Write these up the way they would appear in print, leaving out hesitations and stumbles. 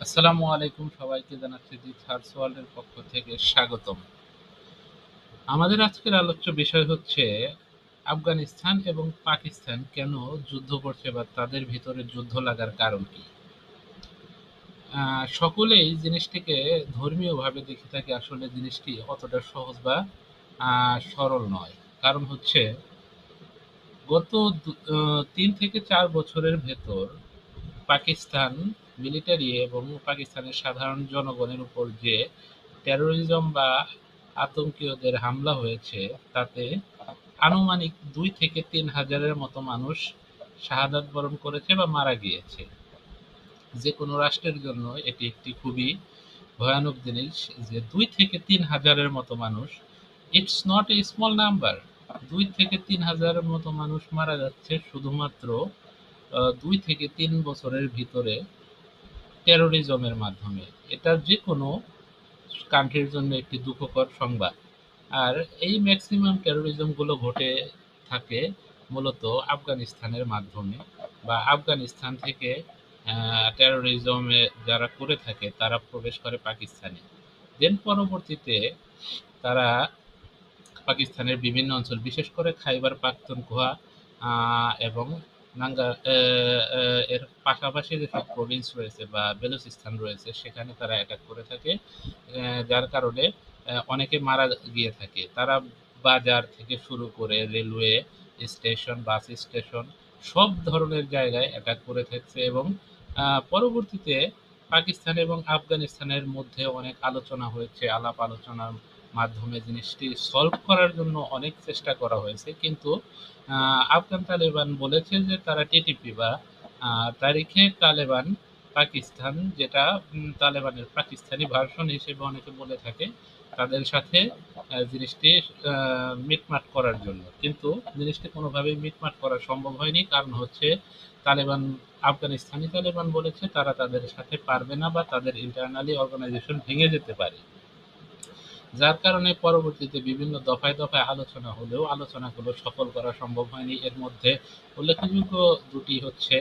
আসসালামু আলাইকুম, সবাইকে জানাচ্ছি জি সার্চ ওয়ার্ল্ডের পক্ষ থেকে স্বাগতম। আমাদের আজকের আলোচ্য বিষয় হচ্ছে আফগানিস্তান এবং পাকিস্তান কেন যুদ্ধ করছে বা তাদের ভিতরে যুদ্ধ লাগার কারণ কি। সকলেই জিনিসটিকে ধর্মীয়ভাবে দেখে থাকে, আসলে জিনিসটি অতটা সহজ বা সরল নয়। কারণ হচ্ছে গত 3 থেকে 4 বছরের ভেতর পাকিস্তান মিলিটারি এবং পাকিস্তানের সাধারণ জনগণের উপর যে টেরোরিজম বা আতঙ্কীয়দের হামলা হয়েছে, তাতে আনুমানিক 2 থেকে 3 হাজারের মতো মানুষ শাহাদাত বরণ করেছে বা মারা গিয়েছে। যে কোনো রাষ্ট্রের জন্য এটি একটি খুবই ভয়ানক জিনিস যে 2 থেকে 3 হাজারের মতো মানুষ, it's not a small number. 2 থেকে 3 হাজারের মতো মানুষ মারা যাচ্ছে শুধুমাত্র 2 থেকে 3 বছরের ভিতরে টেরোরিজমের মাধ্যমে। এটা যে কোনো কান্ট্রির জন্য একটি দুঃখকর সংবাদ। আর এই ম্যাক্সিমাম টেরোরিজম গুলো ঘটে থাকে মূলত আফগানিস্তানের মাধ্যমে, বা আফগানিস্তান থেকে টেরোরিজমে যারা করে থাকে তারা প্রবেশ করে পাকিস্তানে। দেন পরবর্তীতে তারা পাকিস্তানের বিভিন্ন অঞ্চল, বিশেষ করে খাইবার পাখতুনখোয়া এবং নাঙ্গা এর পাশাপাশি যেসব প্রভিন্স রয়েছে বা বেলুচিস্তান রয়েছে, সেখানে তারা অ্যাটাক করে থাকে। যার কারণে অনেকে মারা গিয়ে থাকে। তারা বাজার থেকে শুরু করে রেলওয়ে স্টেশন, বাস স্টেশন, সব ধরনের জায়গায় অ্যাটাক করে থাকছে। এবং পরবর্তীতে পাকিস্তান এবং আফগানিস্তানের মধ্যে অনেক আলোচনা হয়েছে, আলাপ আলোচনার মাধ্যমে জিনিসটি সলভ করার জন্য অনেক চেষ্টা করা হয়েছে, কিন্তু আফগান তালেবান বলেছে যে তারা টিটিপি বা তারিখে তালেবান পাকিস্তান, যেটা তালেবানের পাকিস্তানি ভার্সন হিসেবে অনেকে বলে থাকে, তাদের সাথে জিনিসটি মিটমাট করার জন্য। কিন্তু জিনিসটি কোনোভাবেই মিটমাট করা সম্ভব হয়নি। কারণ হচ্ছে তালেবান, আফগানিস্তানি তালেবান বলেছে তারা তাদের সাথে পারবে না বা তাদের ইন্টারনালি অর্গানাইজেশন ভেঙে যেতে পারে। যার কারণে পরবর্তীতে বিভিন্ন দফায় দফায় আলোচনা হলেও আলোচনাগুলো সফল করা সম্ভব হয়নি। এর মধ্যে উল্লেখযোগ্য দুটি হচ্ছে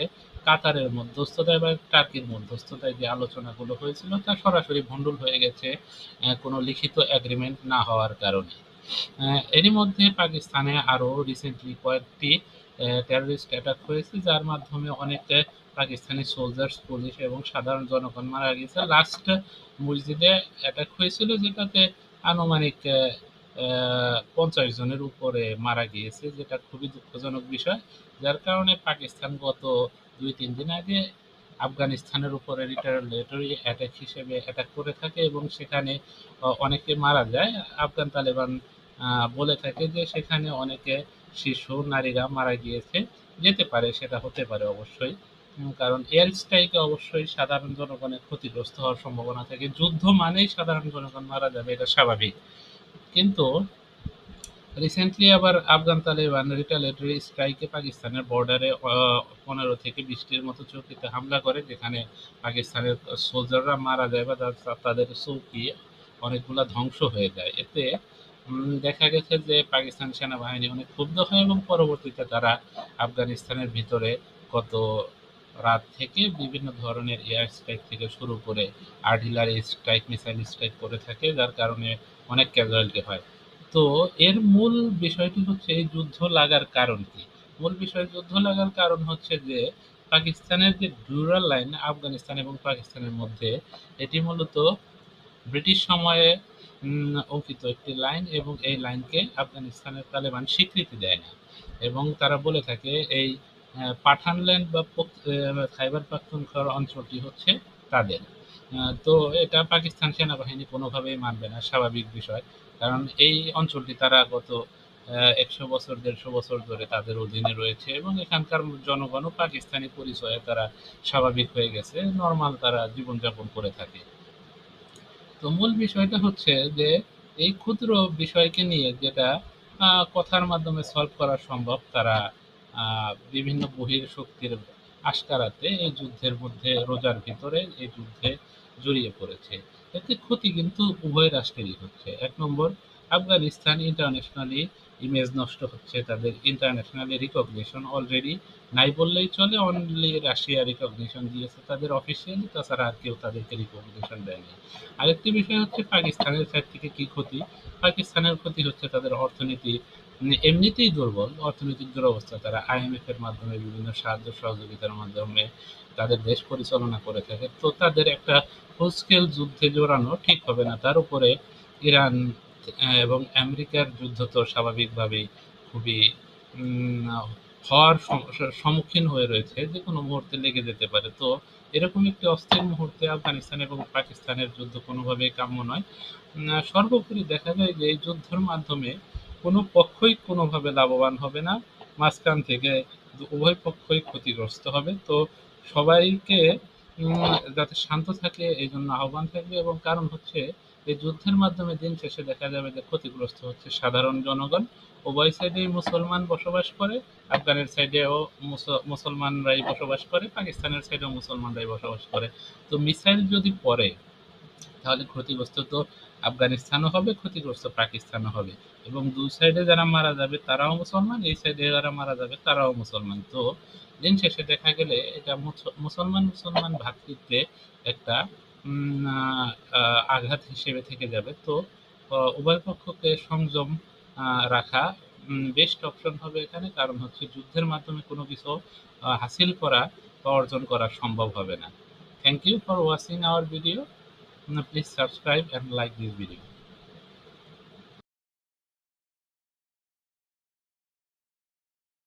কাতারের মধ্যস্থতায় বা টার্কির মধ্যস্থতায় যে আলোচনাগুলো হয়েছিল তা সরাসরি ভণ্ডুল হয়ে গেছে কোনো লিখিত এগ্রিমেন্ট না হওয়ার কারণে। এরই মধ্যে পাকিস্তানে আরও রিসেন্টলি কয়েকটি টেররিস্ট অ্যাটাক হয়েছে, যার মাধ্যমে অনেক পাকিস্তানি সোলজার্স, পুলিশ এবং সাধারণ জনগণ মারা গেছে। লাস্ট মসজিদে অ্যাটাক হয়েছিল, যেটাতে আনুমানিক 50 জনের উপরে মারা গিয়েছে, যেটা খুবই দুঃখজনক বিষয়। যার কারণে পাকিস্তান গত 2-3 দিন আগে আফগানিস্তানের উপরে রিটালিয়েটরি অ্যাটাক হিসেবে অ্যাটাক করে থাকে এবং সেখানে অনেকে মারা যায়। আফগান তালেবান বলে থাকে যে সেখানে অনেকে শিশু, নারীরা মারা গিয়েছে। যেতে পারে, সেটা হতে পারে অবশ্যই। কারণ এয়ার স্ট্রাইকে অবশ্যই সাধারণ জনগণের ক্ষতিগ্রস্ত হওয়ার সম্ভাবনা থাকে। যুদ্ধ মানেই সাধারণ জনগণ মারা যাবে, এটা স্বাভাবিক। কিন্তু রিসেন্টলি আবার আফগান তালেবান রিটালিয়েটরি স্ট্রাইকে পাকিস্তানের বর্ডারে 15 থেকে 20টির মতো চৌকিতে হামলা করে, যেখানে পাকিস্তানের সোলজাররা মারা যায় বা তাদের চৌকি অনেকগুলা ধ্বংস হয়ে যায়। এতে দেখা গেছে যে পাকিস্তান সেনাবাহিনী অনেক ক্ষুব্ধ হয় এবং পরবর্তীতে তারা আফগানিস্তানের ভিতরে গত রাত থেকে বিভিন্ন ধরনের এয়ার স্ট্রাইক থেকে শুরু করে আর্টিলারি স্ট্রাইক, মিসাইল স্ট্রাইক করে থাকে, যার কারণে অনেক ক্যাজুয়ালিটি হয়। তো এর মূল বিষয়টি হচ্ছে এই যুদ্ধ লাগার কারণ কি? মূল বিষয় যুদ্ধ লাগার কারণ হচ্ছে যে পাকিস্তানের যে ডুরাল লাইন আফগানিস্তান এবং পাকিস্তানের মধ্যে, এটি মূলত ব্রিটিশ সময়ে অঙ্কিত একটি লাইন, এবং এই লাইনকে আফগানিস্তানের তালেবান স্বীকৃতি দেয় না। এবং তারা বলে থাকে এই পাঠানল্যান্ড বা খাইবার পাখতুনখোয়া অঞ্চলটি হচ্ছে তাদের। তো এটা পাকিস্তান সেনাবাহিনী কোনোভাবেই মানবে না, স্বাভাবিক বিষয়। কারণ এই অঞ্চলটি তারা গত 100 বছর, 150 বছর ধরে তাদের অধীনে রয়েছে এবং এখানকার জনগণও পাকিস্তানি পরিচয়ে তারা স্বাভাবিক হয়ে গেছে, নর্মাল তারা জীবনযাপন করে থাকে। তো মূল বিষয়টা হচ্ছে যে এই ক্ষুদ্র বিষয়কে নিয়ে, যেটা কথার মাধ্যমে সলভ করা সম্ভব, তারা বিভিন্ন বহির শক্তির আশকারাতে এই যুদ্ধের মধ্যে, রোজার ভিতরে এই যুদ্ধে জড়িয়ে পড়েছে। এতে ক্ষতি কিন্তু উভয় রাষ্ট্রেরই হচ্ছে। 1 নম্বর, আফগানিস্তান ইন্টারন্যাশনালি ইমেজ নষ্ট হচ্ছে, তাদের ইন্টারন্যাশনালি রিকগনিশন অলরেডি নাই বললেই চলে। অনলি রাশিয়া রিকগনিশন দিয়েছে তাদের অফিসিয়ালি, তাছাড়া আর কেউ তাদেরকে রিকগনিশন দেয়নি। আরেকটি বিষয় হচ্ছে পাকিস্তানের সাইড থেকে কি ক্ষতি। পাকিস্তানের ক্ষতি হচ্ছে তাদের অর্থনীতি এমনিতেই দুর্বল, অর্থনৈতিক দুরবস্থা। তারা আইএমএফ এর মাধ্যমে বিভিন্ন সাহায্য সহযোগিতার মাধ্যমে তাদের দেশ পরিচালনা করে থাকে। তো তাদের একটা ফুল স্কেল যুদ্ধে জড়ানো ঠিক হবে না। তার উপরে ইরান এবং আমেরিকার যুদ্ধ তো স্বাভাবিকভাবেই খুবই হওয়ার সম্মুখীন হয়ে রয়েছে, যে কোনো মুহূর্তে লেগে যেতে পারে। তো এরকম একটি অস্থির মুহূর্তে আফগানিস্তান এবং পাকিস্তানের যুদ্ধ কোনোভাবেই কাম্য নয়। সর্বোপরি দেখা যায় যে এই যুদ্ধের মাধ্যমে কোনো পক্ষই কোনোভাবে লাভবান হবে না, মাঝখান থেকে উভয় পক্ষই ক্ষতিগ্রস্ত হবে। তো সবাইকে যাতে শান্ত থাকে এই জন্য আহ্বান থাকবে, এবং কারণ হচ্ছে এই যুদ্ধের মাধ্যমে দিন শেষে দেখা যাবে যে ক্ষতিগ্রস্ত হচ্ছে সাধারণ জনগণ। উভয় সাইডেই মুসলমান বসবাস করে, আফগানের সাইডেও মুসলমানরাই বসবাস করে, পাকিস্তানের সাইডেও মুসলমানরাই বসবাস করে। তো মিসাইল যদি পড়ে তাহলে ক্ষতিগ্রস্ত তো আফগানিস্তানও হবে, ক্ষতিগ্রস্ত পাকিস্তানও হবে, এবং দুই সাইডে যারা মারা যাবে তারাও মুসলমান, এই সাইডে যারা মারা যাবে তারাও মুসলমান। তো দিন শেষে দেখা গেলে এটা মুসলমান মুসলমান ভ্রাতৃত্বে একটা আঘাত হিসেবে থেকে যাবে। তো উভয় পক্ষকে সংযম রাখা বেস্ট অপশন হবে এখানে। কারণ হচ্ছে যুদ্ধের মাধ্যমে কোনো কিছু হাসিল করা বা অর্জন করা সম্ভব হবে না। Thank you for watching our video. Please subscribe and like this video.